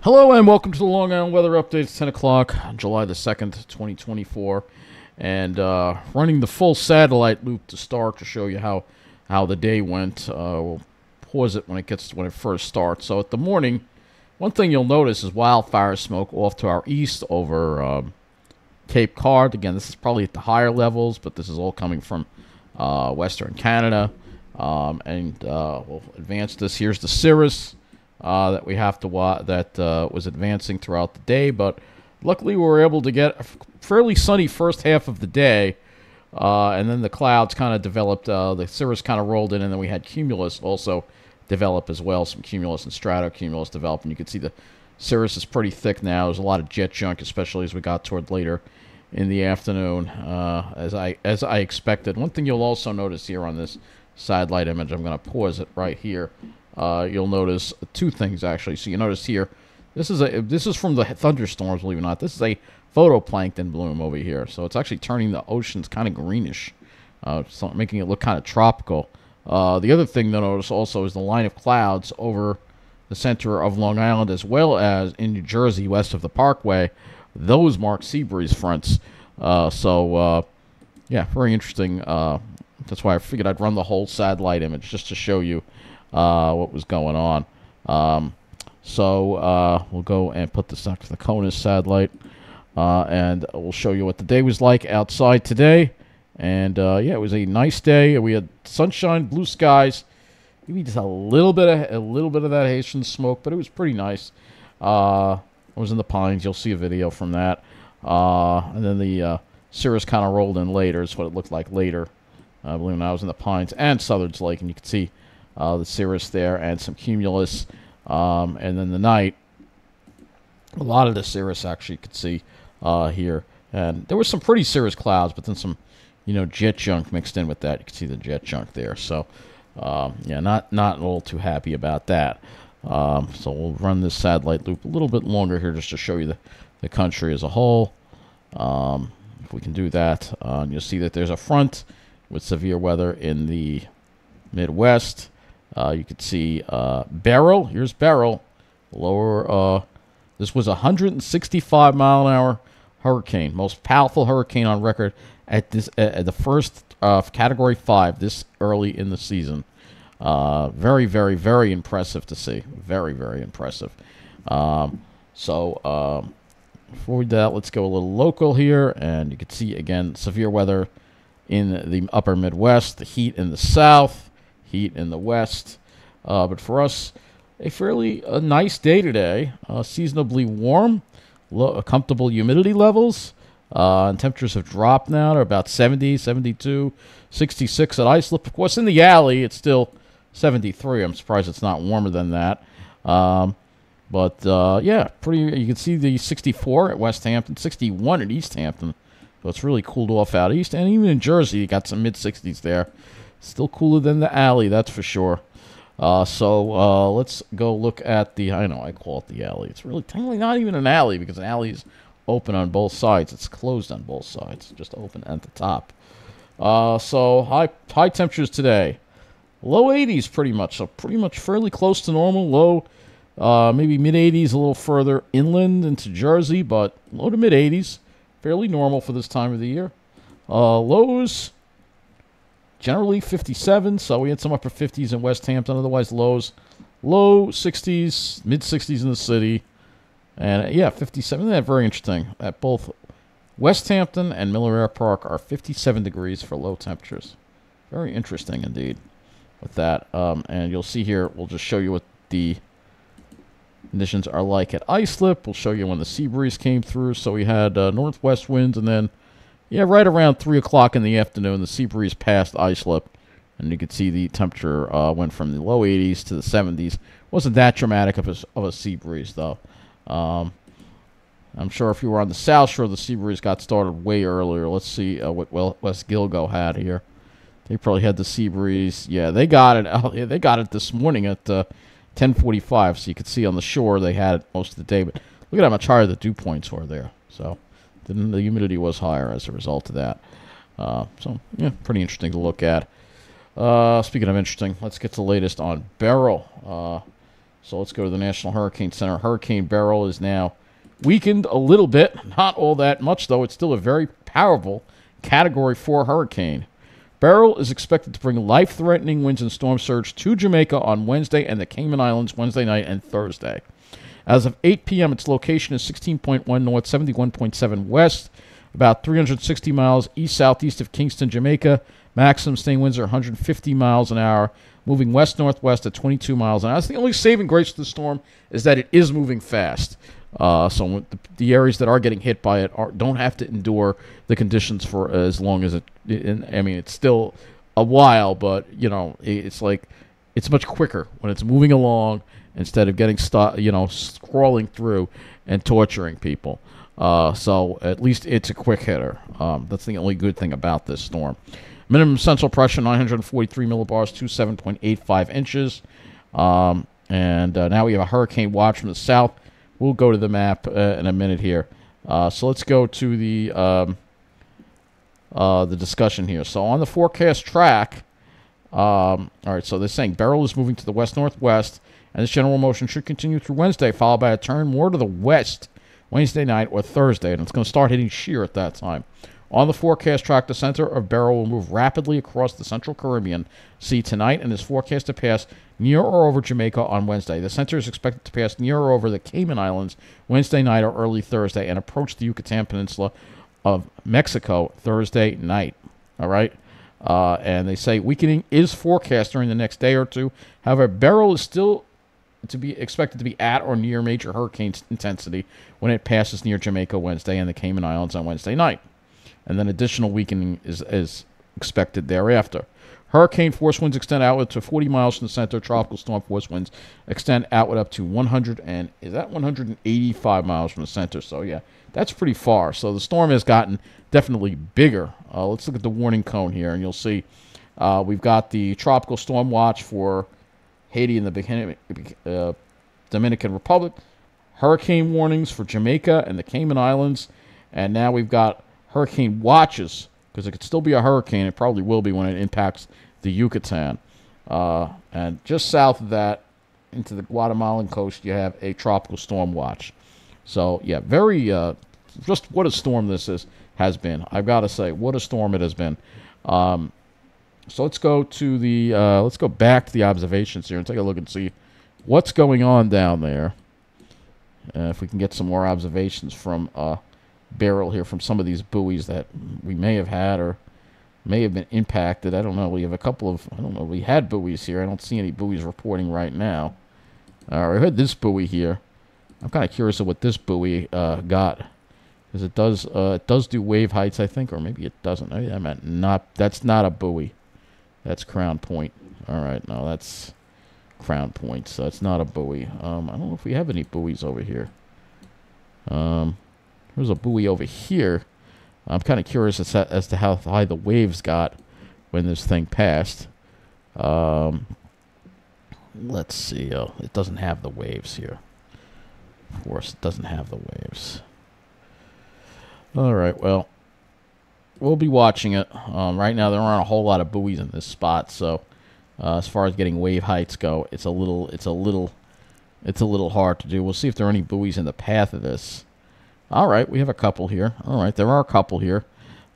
Hello and welcome to the Long Island Weather Update. It's 10 o'clock on July the 2nd, 2024. And running the full satellite loop to start to show you how the day went. We'll pause it when it first starts. So at the morning, one thing you'll notice is wildfire smoke off to our east over Cape Cod. Again, this is probably at the higher levels, but this is all coming from western Canada. We'll advance this. Here's the cirrus that we have to watch that was advancing throughout the day, but luckily we were able to get a fairly sunny first half of the day, and then the clouds kind of developed. The cirrus kind of rolled in, and then we had cumulus also develop as well. Some cumulus and stratocumulus develop, and you can see the cirrus is pretty thick now. There's a lot of jet junk, especially as we got toward later in the afternoon, as I expected. One thing you'll also notice here on this satellite image, I'm going to pause it right here. You'll notice two things actually. So you notice here, this is from the thunderstorms, believe it or not. This is a photoplankton bloom over here. So it's actually turning the oceans kind of greenish, so making it look kind of tropical. The other thing to notice also is the line of clouds over the center of Long Island, as well as in New Jersey west of the Parkway. Those mark sea breeze fronts. Yeah, very interesting. That's why I figured I'd run the whole satellite image just to show you what was going on. We'll go and put this next to the CONUS satellite, and we'll show you what the day was like outside today. And yeah, it was a nice day. We had sunshine, blue skies, maybe just a little bit of that Haitian smoke, but it was pretty nice. I was in the pines. You'll see a video from that. And then the cirrus kind of rolled in later. It's what it looked like later. I believe I was in the pines and Southard's Lake, and you can see the cirrus there and some cumulus. And then the night, a lot of the cirrus actually you could see here. And there was some pretty cirrus clouds, but then some, jet junk mixed in with that. You can see the jet junk there. So, yeah, not a little too happy about that. So we'll run this satellite loop a little bit longer here just to show you the country as a whole. If we can do that, you'll see that there's a front with severe weather in the Midwest. You could see Beryl. Here's Beryl. Lower. This was a 165-mile-an-hour hurricane, most powerful hurricane on record at the first Category 5 this early in the season. Very, very, very impressive to see. Very, very impressive. Before we do that, let's go a little local here, and you can see again severe weather in the upper Midwest, the heat in the south, heat in the west. But for us, a fairly nice day today. Seasonably warm, comfortable humidity levels. And temperatures have dropped now to about 70, 72, 66 at Islip. Of course, in the alley, it's still 73. I'm surprised it's not warmer than that. Yeah, pretty. You can see the 64 at West Hampton, 61 at East Hampton. So it's really cooled off out east. And even in Jersey, you got some mid-60s there. Still cooler than the alley, that's for sure. Let's go look at the, I know I call it the alley. It's really technically not even an alley because an alley is open on both sides. It's closed on both sides, just open at the top. High temperatures today. Low 80s pretty much, so pretty much fairly close to normal. Low, maybe mid-80s a little further inland into Jersey, but low to mid-80s. Fairly normal for this time of the year. Lows, generally 57, so we had some upper 50s in West Hampton. Otherwise, lows, low 60s, mid-60s in the city. And, yeah, 57. That's very interesting. At both West Hampton and Miller Air Park are 57 degrees for low temperatures. Very interesting indeed with that. And you'll see here, we'll just show you what the conditions are like at Islip. We'll show you when the sea breeze came through. So we had northwest winds, and then, yeah, right around 3 o'clock in the afternoon, the sea breeze passed Islip, and you could see the temperature went from the low 80s to the 70s. Wasn't that dramatic of a sea breeze, though. I'm sure if you were on the South Shore, the sea breeze got started way earlier. Let's see what West Gilgo had here. They probably had the sea breeze. Yeah, they got it. Oh, yeah, they got it this morning at 10:45. So you could see on the shore they had it most of the day. But look at how much higher the dew points were there. So the humidity was higher as a result of that. Yeah, pretty interesting to look at. Speaking of interesting, let's get the latest on Beryl. So let's go to the National Hurricane Center. Hurricane Beryl is now weakened a little bit. Not all that much, though. It's still a very powerful Category 4 hurricane. Beryl is expected to bring life-threatening winds and storm surge to Jamaica on Wednesday and the Cayman Islands Wednesday night and Thursday. As of 8 p.m., its location is 16.1 north, 71.7 west, about 360 miles east-southeast of Kingston, Jamaica. Maximum sustained winds are 150 miles an hour, moving west-northwest at 22 miles an hour. That's the only saving grace to the storm is that it is moving fast. So the areas that are getting hit by it don't have to endure the conditions for as long as it. I mean, it's still a while, but it's like it's much quicker when it's moving along instead of getting scrolling through and torturing people. So at least it's a quick hitter. That's the only good thing about this storm. Minimum central pressure 943 millibars to 7.85 inches. And now we have a hurricane watch from the south. We'll go to the map in a minute here. So let's go to the discussion here. So on the forecast track, all right, so they're saying Beryl is moving to the west-northwest, and this general motion should continue through Wednesday, followed by a turn more to the west Wednesday night or Thursday, and it's going to start hitting shear at that time. On the forecast track, the center of Beryl will move rapidly across the central Caribbean Sea tonight and is forecast to pass near or over Jamaica on Wednesday. The center is expected to pass near or over the Cayman Islands Wednesday night or early Thursday and approach the Yucatan Peninsula of Mexico Thursday night. All right? And they say weakening is forecast during the next day or two. However, Beryl is still to be expected to be at or near major hurricane intensity when it passes near Jamaica Wednesday and the Cayman Islands on Wednesday night. And then additional weakening is expected thereafter. Hurricane force winds extend outward to 40 miles from the center. Tropical storm force winds extend outward up to 185 miles from the center. So, yeah, that's pretty far. So the storm has gotten definitely bigger. Let's look at the warning cone here, and you'll see we've got the tropical storm watch for Haiti and the Dominican Republic, hurricane warnings for Jamaica and the Cayman Islands, and now we've got hurricane watches, because it could still be a hurricane. It probably will be when it impacts the Yucatan. And just south of that, into the Guatemalan coast, you have a tropical storm watch. So, yeah, very, just what a storm this has been. I've got to say, what a storm it has been. So let's go to the, let's go back to the observations here and take a look and see what's going on down there. If we can get some more observations from Beryl here from some of these buoys that we may have had or may have been impacted. I don't know. We have a couple of, I don't know, we had buoys here. I don't see any buoys reporting right now. I heard this buoy here. I'm kind of curious of what this buoy got, because it does do wave heights, I think, or maybe it doesn't. I meant not. That's not a buoy. That's Crown Point. All right, no, that's Crown Point, so it's not a buoy. I don't know if we have any buoys over here. There's a buoy over here. I'm kind of curious as to how high the waves got when this thing passed. Let's see. Oh, it doesn't have the waves here. Of course, it doesn't have the waves. All right, well, we'll be watching it. Right now, there aren't a whole lot of buoys in this spot, so as far as getting wave heights go, it's a little hard to do. We'll see if there are any buoys in the path of this. All right, we have a couple here. All right, there are a couple here.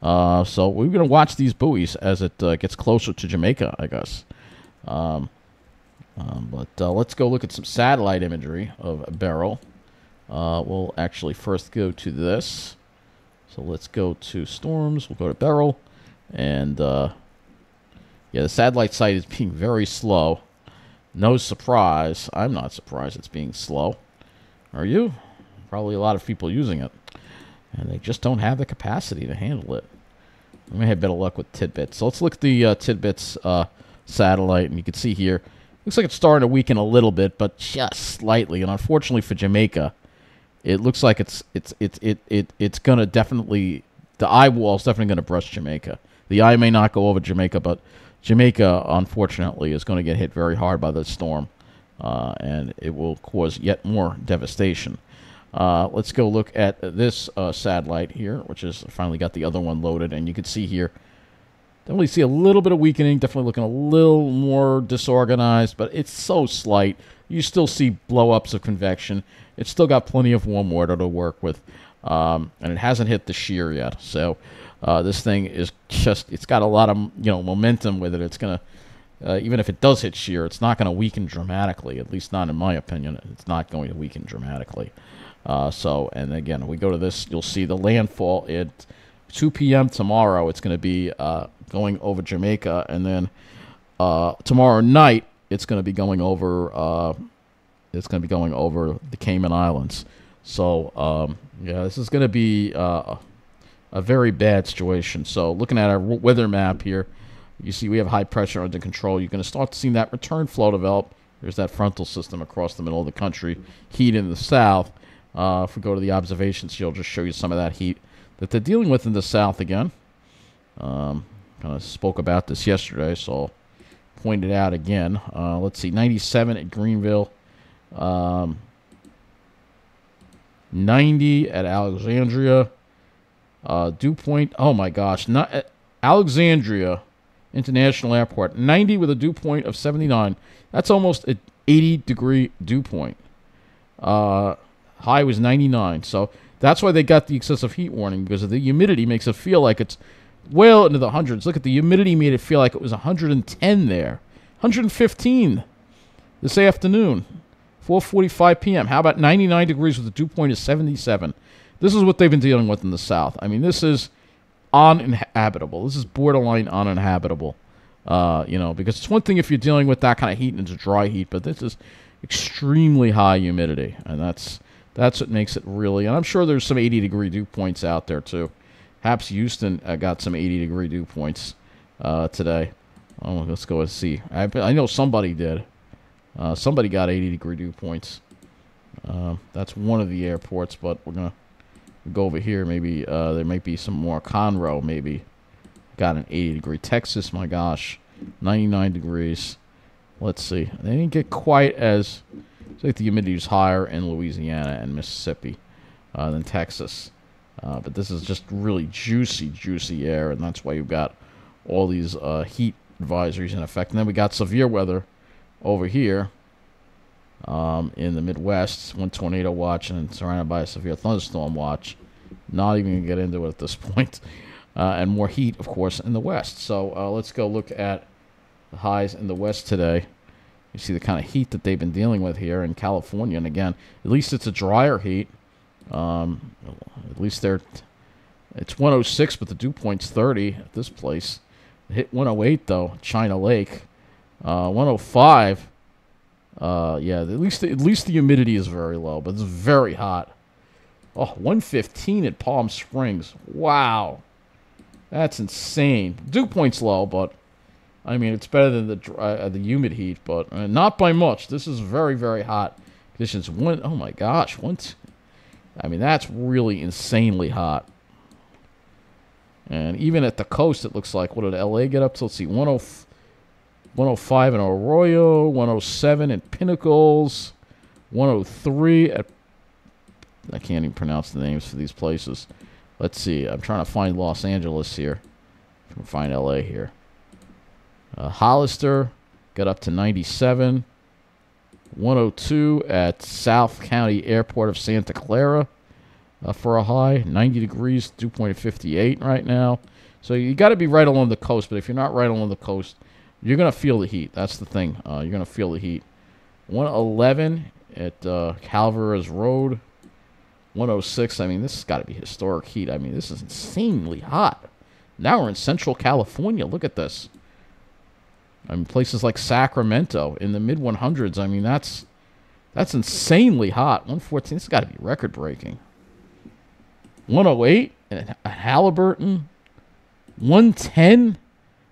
So we're going to watch these buoys as it gets closer to Jamaica, I guess. But let's go look at some satellite imagery of Beryl. We'll actually first go to this. So let's go to storms. We'll go to Beryl. And, yeah, the satellite site is being very slow. No surprise. I'm not surprised it's being slow. Are you? Probably a lot of people using it. And they just don't have the capacity to handle it. We may have better luck with Tidbits. So let's look at the Tidbits satellite. And you can see here, looks like it's starting to weaken a little bit, but just slightly. And unfortunately for Jamaica, it looks like it's going to definitely, the eye wall is definitely going to brush Jamaica. The eye may not go over Jamaica, but Jamaica, unfortunately, is going to get hit very hard by this storm. And it will cause yet more devastation. Let's go look at this satellite here, which is finally got the other one loaded. And you can see here, Definitely see a little bit of weakening. Definitely looking a little more disorganized, but it's so slight. You still see blow-ups of convection. It's still got plenty of warm water to work with, and it hasn't hit the shear yet. So this thing is just, it's got a lot of momentum with it. It's going to, even if it does hit shear, it's not going to weaken dramatically, at least not in my opinion. It's not going to weaken dramatically. And again, we go to this, you'll see the landfall at 2 p.m. tomorrow. It's going to be going over Jamaica, and then tomorrow night it's going to be going over the Cayman Islands. So this is going to be a very bad situation. So looking at our weather map here, you see we have high pressure under control. You're going to start seeing that return flow develop. There's that frontal system across the middle of the country, heat in the south. If we go to the observations, she'll just show you some of that heat that they're dealing with in the south again. Kind of spoke about this yesterday, so I'll point it out again. Let's see, 97 at Greenville, 90 at Alexandria, dew point. Oh my gosh, not at Alexandria International Airport, 90 with a dew point of 79. That's almost an 80-degree dew point. High was 99, so that's why they got the excessive heat warning, because of the humidity makes it feel like it's well into the hundreds. Look at the humidity, made it feel like it was 110 there. 115 this afternoon, 4:45 p.m. How about 99 degrees with a dew point of 77? This is what they've been dealing with in the south. I mean, this is uninhabitable. This is borderline uninhabitable. Because it's one thing if you're dealing with that kind of heat and it's dry heat, but this is extremely high humidity, and that's what makes it really. And I'm sure there's some 80-degree dew points out there too. Perhaps Houston got some 80-degree dew points today. Oh, let's go and see. I know somebody did. Somebody got 80-degree dew points. That's one of the airports, but we're gonna go over here. Maybe there might be some more. Conroe maybe got an 80-degree. Texas, my gosh, 99 degrees. Let's see. They didn't get quite as. It's like the humidity is higher in Louisiana and Mississippi than Texas. But this is just really juicy air, and that's why you've got all these heat advisories in effect. And then we got severe weather over here in the Midwest, one tornado watch, and surrounded by a severe thunderstorm watch. Not even going to get into it at this point. And more heat, of course, in the west. So let's go look at the highs in the west today. You see the kind of heat that they've been dealing with here in California. And again, at least it's a drier heat. At least it's 106, but the dew point's 30 at this place. It hit 108 though, China Lake. 105. At least the humidity is very low, but it's very hot. Oh, 115 at Palm Springs. Wow, that's insane. Dew point's low, but I mean it's better than the humid heat, but not by much. This is very, very hot conditions. Oh my gosh, I mean, that's really insanely hot. And even at the coast, it looks like, what did LA get up to? Let's see, 105 in Arroyo, 107 in Pinnacles, 103 at, I can't even pronounce the names for these places. Let's see, I'm trying to find Los Angeles here. I can find LA here. Hollister got up to 97. 102 at South County Airport of Santa Clara for a high. 90 degrees, dew point of 58 right now. So you got to be right along the coast, but if you're not right along the coast, you're going to feel the heat. That's the thing. You're going to feel the heat. 111 at Calveras Road. 106. I mean, this has got to be historic heat. I mean, this is insanely hot. Now we're in central California. Look at this. I mean, places like Sacramento in the mid-100s. I mean, that's insanely hot. 114. This has got to be record-breaking. 108 at Halliburton. 110.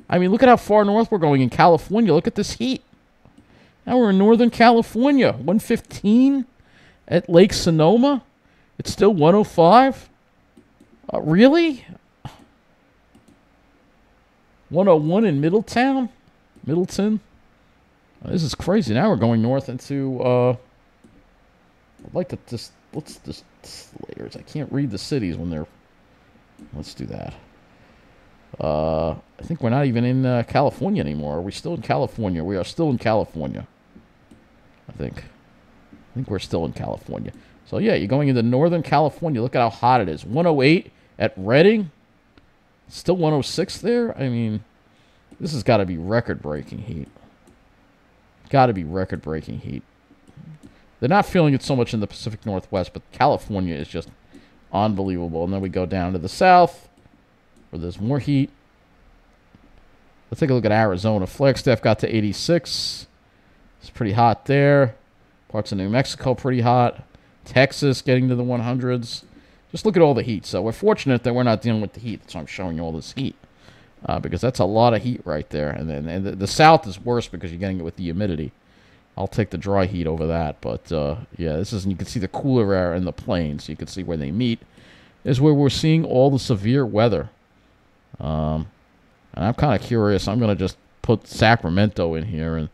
I mean, look at how far north we're going in California. Look at this heat. Now we're in Northern California. 115 at Lake Sonoma. It's still 105. Really? 101 in Middleton. This is crazy. Now we're going north into. I'd like to let's just layers. I can't read the cities when they're. Let's do that. I think we're not even in California anymore. Are we still in California? We are still in California. I think we're still in California. So yeah, you're going into Northern California. Look at how hot it is. 108 at Redding. Still 106 there. I mean, this has got to be record-breaking heat. Got to be record-breaking heat. They're not feeling it so much in the Pacific Northwest, but California is just unbelievable. And then we go down to the south, where there's more heat. Let's take a look at Arizona. Flagstaff got to 86. It's pretty hot there. Parts of New Mexico pretty hot. Texas getting to the 100s. Just look at all the heat. So we're fortunate that we're not dealing with the heat. That's why I'm showing you all this heat. Because that's a lot of heat right there. And then the south is worse because you're getting it with the humidity. I'll take the dry heat over that. But, yeah, this is, you can see the cooler air in the plains. You can see where they meet. Is where we're seeing all the severe weather. And I'm kind of curious. I'm going to just put Sacramento in here. And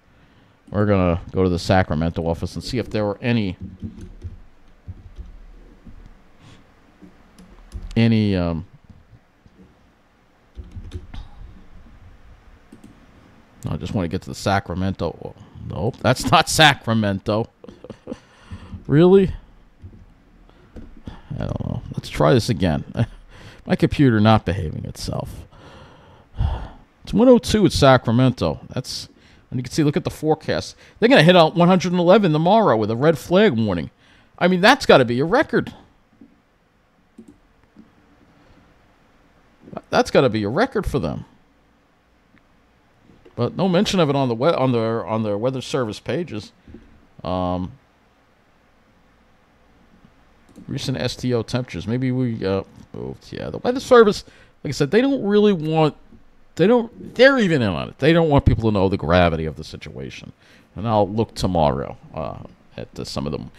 we're going to go to the Sacramento office and see if there were any I just want to get to the Sacramento. Oh, nope, that's not Sacramento. Really? I don't know. Let's try this again. My computer not behaving itself. It's 102 at Sacramento. That's, and you can see, look at the forecast. They're going to hit out 111 tomorrow with a red flag warning. I mean, that's got to be a record. That's got to be a record for them. But no mention of it on the on their weather service pages. Recent STO temperatures. Maybe we yeah, the weather service, like I said, they don't really want, they're even in on it. They don't want people to know the gravity of the situation. And I'll look tomorrow at some of them.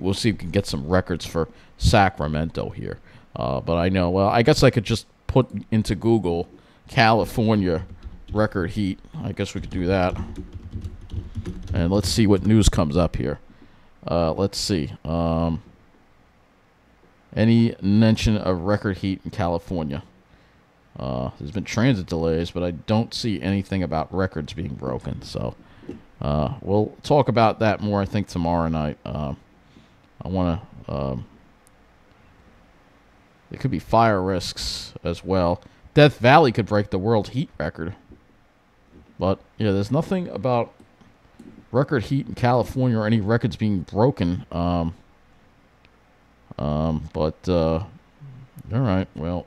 We'll see if we can get some records for Sacramento here. But I know, well, I guess I could just put into Google California record heat. I guess we could do that. And let's see what news comes up here. Let's see. Any mention of record heat in California? There's been transit delays, but I don't see anything about records being broken. So we'll talk about that more, I think, tomorrow night. I want to... There could be fire risks as well. Death Valley could break the world heat record. But, yeah, there's nothing about record heat in California or any records being broken. All right, well,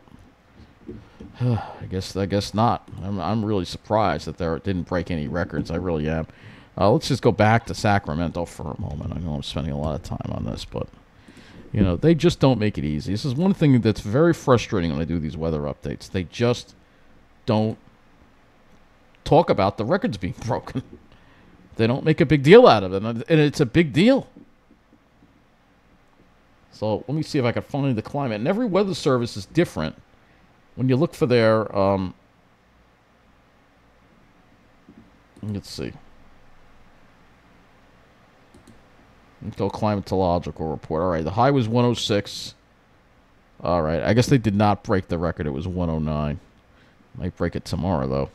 I guess not. I'm really surprised that they didn't break any records. I really am. Let's just go back to Sacramento for a moment. I know I'm spending a lot of time on this, but... You know, they just don't make it easy. This is one thing that's very frustrating when I do these weather updates. They just don't talk about the records being broken. They don't make a big deal out of it, and it's a big deal. So let me see if I can find the climate. And every weather service is different. When you look for their, let's see. Let's go climatological report. All right, the high was 106. All right, I guess they did not break the record. It was 109. Might break it tomorrow, though.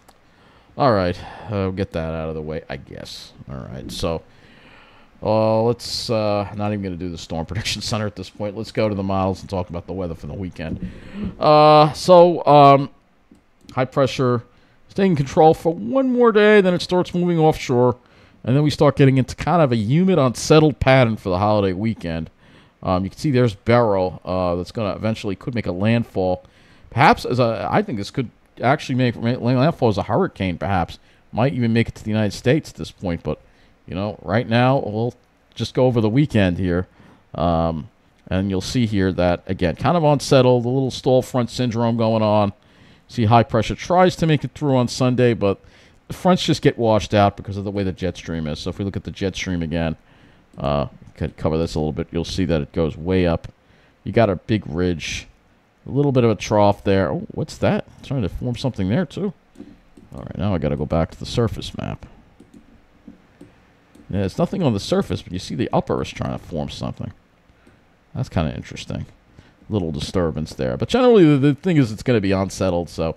All right, we'll get that out of the way, I guess. All right, so let's not even going to do the Storm Prediction Center at this point. Let's go to the models and talk about the weather for the weekend. High pressure staying in control for one more day, then it starts moving offshore. And then we start getting into kind of a humid, unsettled pattern for the holiday weekend. You can see there's Beryl that's going to eventually could make a landfall. Perhaps I think this could actually make landfall as a hurricane, perhaps. Might even make it to the United States at this point. But, you know, right now, we'll just go over the weekend here. And you'll see here that, again, kind of unsettled, a little stall front syndrome going on. See high pressure tries to make it through on Sunday, but... The fronts just get washed out because of the way the jet stream is. So if we look at the jet stream again, could cover this a little bit, you'll see that it goes way up. You got a big ridge, a little bit of a trough there. Oh, what's that? It's trying to form something there too. All right, now I got to go back to the surface map. Yeah, there's nothing on the surface, but you see the upper is trying to form something. That's kind of interesting. Little disturbance there. But generally, the thing is it's going to be unsettled, so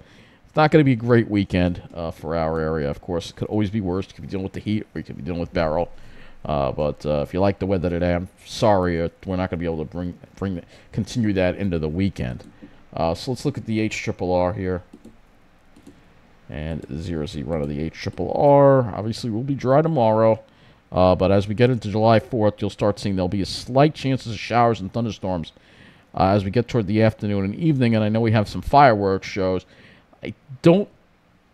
It's not going to be a great weekend for our area. Of course, it could always be worse. You could be dealing with the heat, or you could be dealing with Beryl. But if you like the weather today, I'm sorry we're not going to be able to continue that into the weekend. So let's look at the HRRR here. And the 0Z run of the HRRR. Obviously, will be dry tomorrow. But as we get into July 4th, you'll start seeing there'll be a slight chances of showers and thunderstorms as we get toward the afternoon and evening. And I know we have some fireworks shows. I don't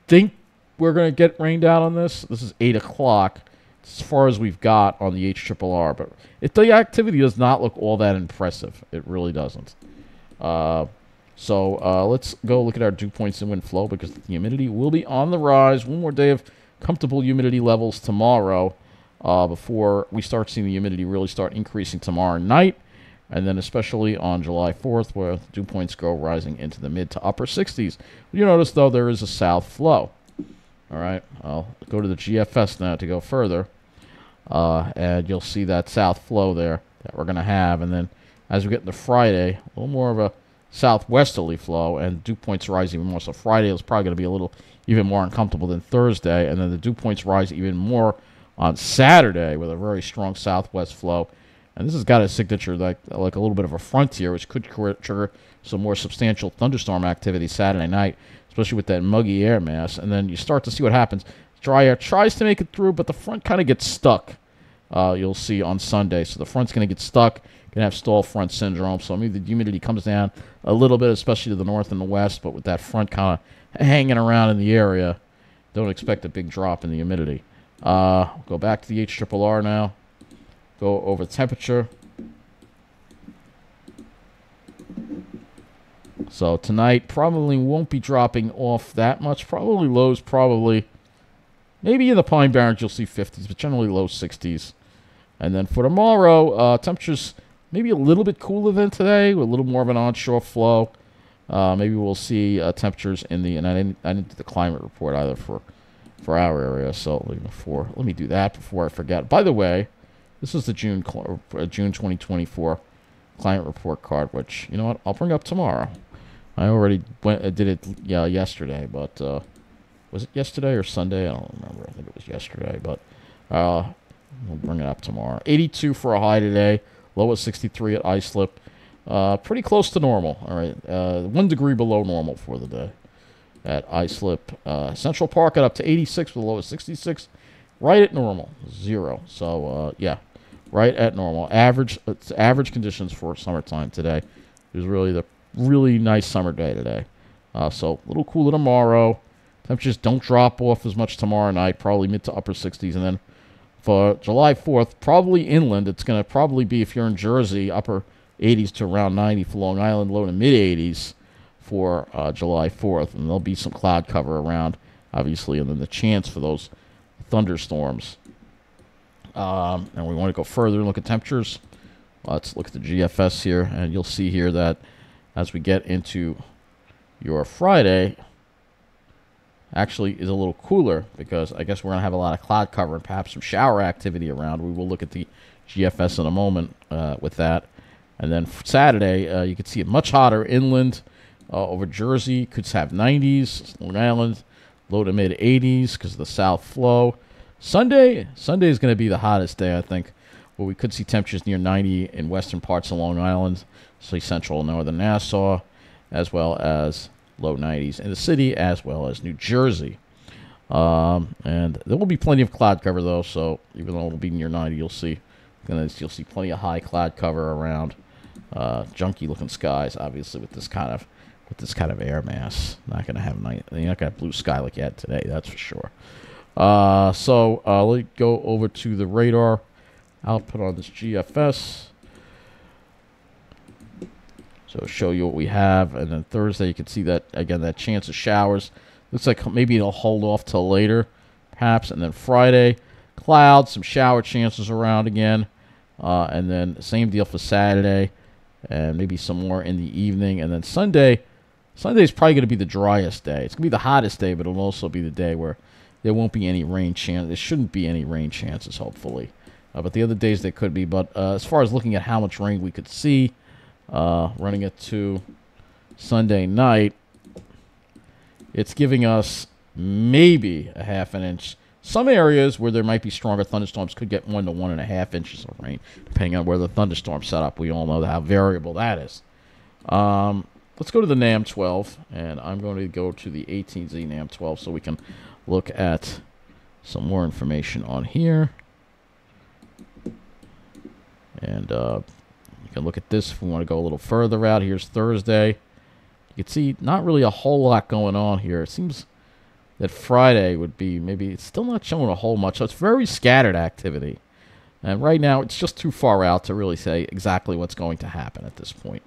think we're going to get rained out on this. This is 8 o'clock as far as we've got on the HRRR. But the activity does not look all that impressive. It really doesn't. So let's go look at our dew points and wind flow because the humidity will be on the rise. One more day of comfortable humidity levels tomorrow before we start seeing the humidity really start increasing tomorrow night. And then especially on July 4th where the dew points go rising into the mid to upper 60s. You notice, though, there is a south flow. All right, I'll go to the GFS now to go further. And you'll see that south flow there that we're going to have. And then as we get into Friday, a little more of a southwesterly flow, and dew points rise even more. So Friday is probably going to be even more uncomfortable than Thursday, and then the dew points rise even more on Saturday with a very strong southwest flow. And this has got a signature like a little bit of a frontier, which could trigger some more substantial thunderstorm activity Saturday night, especially with that muggy air mass. And then you start to see what happens. Dry air tries to make it through, but the front kind of gets stuck. You'll see on Sunday. So the front's going to get stuck. Going to have stall front syndrome. So maybe the humidity comes down a little bit, especially to the north and the west. But with that front kind of hanging around in the area, don't expect a big drop in the humidity. Go back to the HRRR now. Go over temperature. So tonight probably won't be dropping off that much. Probably lows, maybe in the Pine Barrens you'll see 50s, but generally low 60s. And then for tomorrow, temperatures maybe a little bit cooler than today, with a little more of an onshore flow. Maybe we'll see temperatures in the, and I didn't do the climate report either for our area. So let me do that before I forget. By the way, this is the June 2024 climate report card, which, you know what, I'll bring up tomorrow. I already did it yesterday, but was it yesterday or Sunday? I don't remember. I think it was yesterday, but we'll bring it up tomorrow. 82 for a high today, low at 63 at Islip. Pretty close to normal. All right, 1 degree below normal for the day at Islip. Central Park got up to 86 with a low at 66. Right at normal, 0. So, yeah, right at normal. Average conditions for summertime today. It was really nice summer day today. So, a little cooler tomorrow. Temperatures don't drop off as much tomorrow night, probably mid to upper 60s. And then for July 4th, probably inland, it's going to probably be, if you're in Jersey, upper 80s to around 90 for Long Island, low to mid 80s for July 4th. And there'll be some cloud cover around, obviously, and then the chance for those thunderstorms. And we want to go further and look at temperatures. Let's look at the GFS here, and you'll see here that as we get into your Friday, actually is a little cooler because I guess we're going to have a lot of cloud cover and perhaps some shower activity around. We will look at the GFS in a moment with that. And then Saturday, you can see it much hotter inland over Jersey. Could have 90s, Long Island, low to mid 80s because of the south flow. Sunday is going to be the hottest day, I think, where we could see temperatures near 90 in western parts of Long Island, say central and northern Nassau, as well as low 90s in the city, as well as New Jersey. And there will be plenty of cloud cover, though, so even though it'll be near 90, you'll see plenty of high cloud cover around. Junky-looking skies, obviously, with this kind of air mass. Not going to have night. You're not going to have blue sky like you had today, that's for sure. So let's go over to the radar output on this GFS. So show you what we have, and then Thursday you can see that again, that chance of showers. Looks like maybe it'll hold off till later, perhaps. And then Friday, clouds, some shower chances around again, and then same deal for Saturday, and maybe some more in the evening. And then Sunday is probably going to be the driest day. It's going to be the hottest day, but it'll also be the day where there won't be any rain chance. There shouldn't be any rain chances, hopefully. But the other days there could be. But as far as looking at how much rain we could see, running it to Sunday night, it's giving us maybe a half an inch. Some areas where there might be stronger thunderstorms could get 1 to 1.5 inches of rain, depending on where the thunderstorm's set up. We all know how variable that is. Let's go to the NAM 12, and I'm going to go to the 18Z NAM 12 so we can look at some more information on here. And you can look at this if we want to go a little further out. Here's Thursday. You can see not really a whole lot going on here. It seems that Friday would be maybe, it's still not showing a whole much. So it's very scattered activity. And right now, it's just too far out to really say exactly what's going to happen at this point.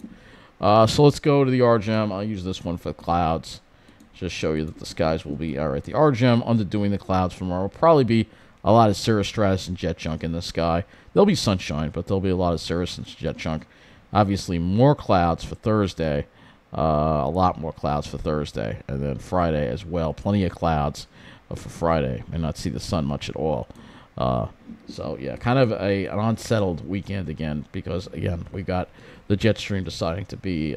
So let's go to the RGM. I'll use this one for the clouds. Just show you that the skies will be, all right, the RGM underdoing the clouds for tomorrow will probably be a lot of cirrostratus and jet chunk in the sky. There'll be sunshine, but there'll be a lot of cirrus and jet chunk. Obviously, more clouds for Thursday. A lot more clouds for Thursday. And then Friday as well. Plenty of clouds for Friday. May not see the sun much at all. So, yeah, kind of an unsettled weekend again because, again, we got the jet stream deciding to be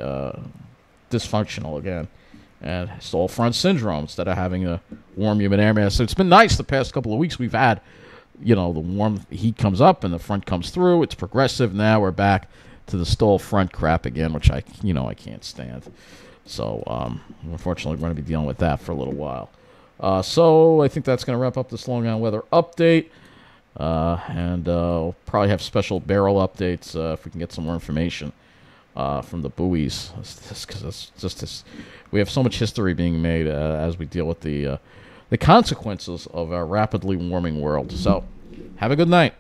dysfunctional again. And stall front syndrome instead of having a warm, humid air mass. So it's been nice the past couple of weeks. We've had, the warm heat comes up and the front comes through. It's progressive. Now we're back to the stall front crap again, which I can't stand. So, unfortunately, we're going to be dealing with that for a little while. So I think that's going to wrap up this long on weather update. And we'll probably have special barrel updates if we can get some more information from the buoys. Because it's just this, we have so much history being made as we deal with the consequences of our rapidly warming world. So, have a good night.